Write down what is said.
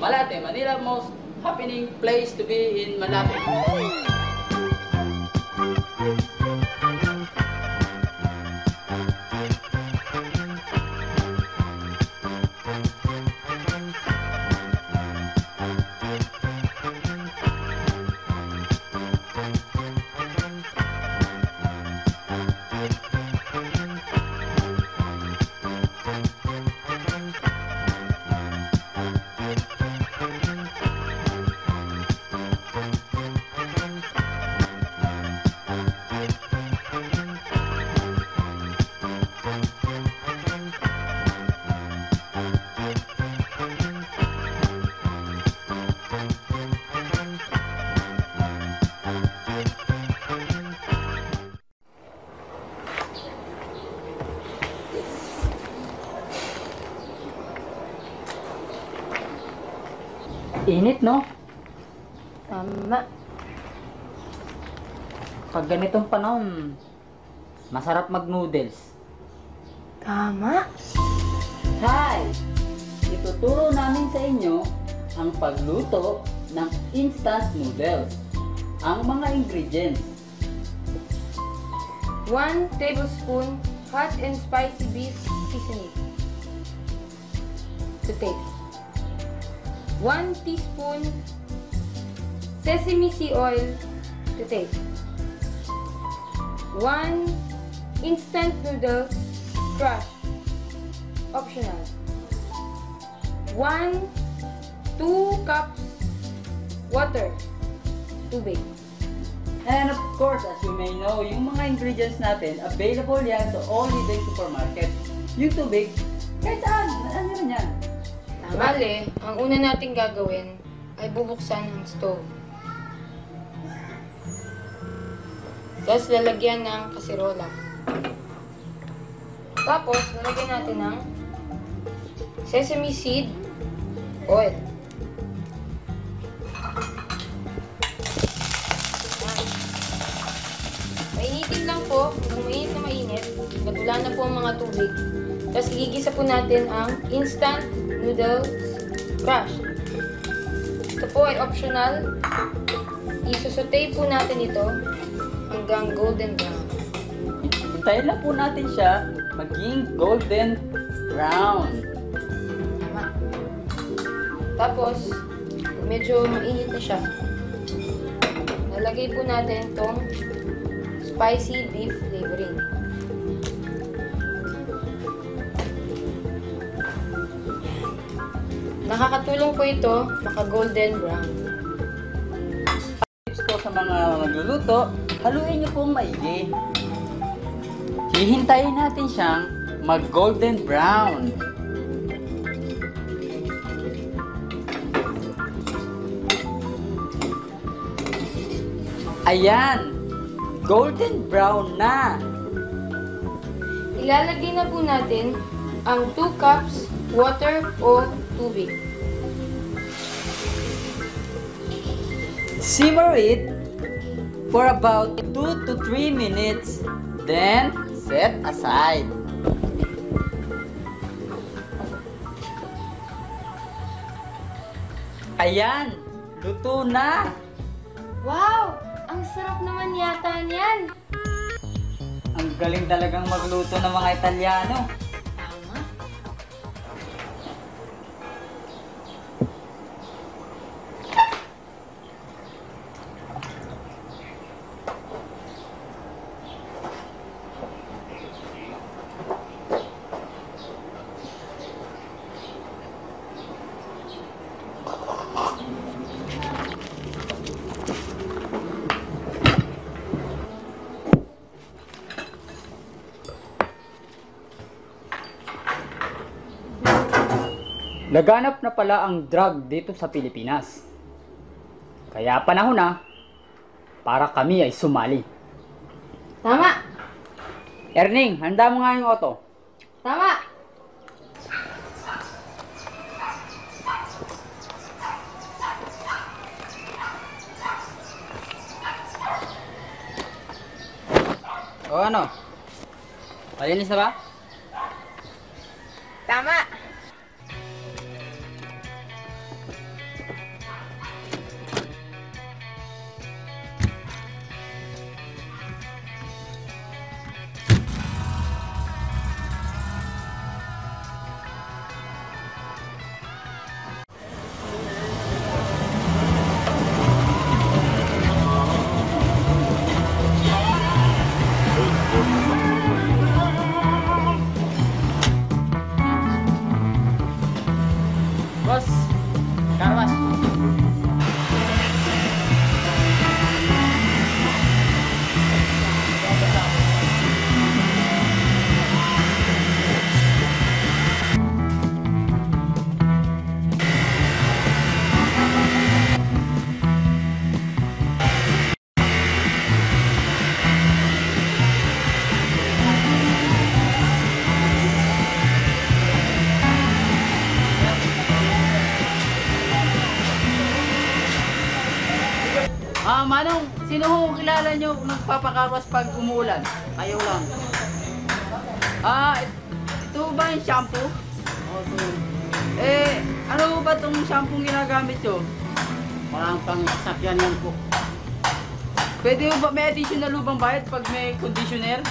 Malate, Manila, most happening place to be in Malate. Init, no? Tama. Pag ganitong panahon, masarap mag-noodles. Tama. Hi! Ituturo namin sa inyo ang pagluto ng instant noodles. Ang mga ingredients: 1 tablespoon hot and spicy beef seasoning to taste. 1 teaspoon sesame seed oil to taste. 1 instant noodles crush, optional. 2 cups water, tubig. And of course, as you may know, yung mga ingredients natin, available yan sa all leading supermarket. Yung tubig, kahit saan, ano rin yan. Bale, ang una nating gagawin ay bubuksan ang stove. Tapos lalagyan ng kasirola. Tapos lalagyan natin ng sesame seed oil. Mainitin lang po, kung mainit na mainit, nagula na po ang mga tubig. Tapos igigisa po natin ang instant noodles crush. Ito po ay optional. Isusutay po natin ito hanggang golden brown. Hintayin lang po natin siya maging golden brown. Tama. Tapos, medyo mainit na siya. Nalagay po natin itong spicy beef flavoring. Nakakatulong po ito maka-golden brown. Tips po sa mga magluluto, haluin niyo pong maigi. Hihintayin natin siyang mag-golden brown. Ayan! Golden brown na! Ilalagay na po natin ang 2 cups water o tubig. Simmer it for about 2 to 3 minutes, then set aside. Ayan! Luto na! Wow! Ang sarap naman yata niyan! Ang galing talagang magluto ng mga Italyano. Tama. Laganap na pala ang drug dito sa Pilipinas. Kaya panahon na para kami ay sumali. Tama! Erning, handa mo nga yung auto. Tama! O ano? Malinis na ba? Tama! Boss, karwas. Manong, sino ho kilala nyo nagpapakarwas pag umuulan? Kayo lang. Ito ba yung shampoo? Ano ba itong shampoo ginagamit nyo? Walang pang sakyan yan po. Pwede ba may additional lubang bayad pag may conditioner?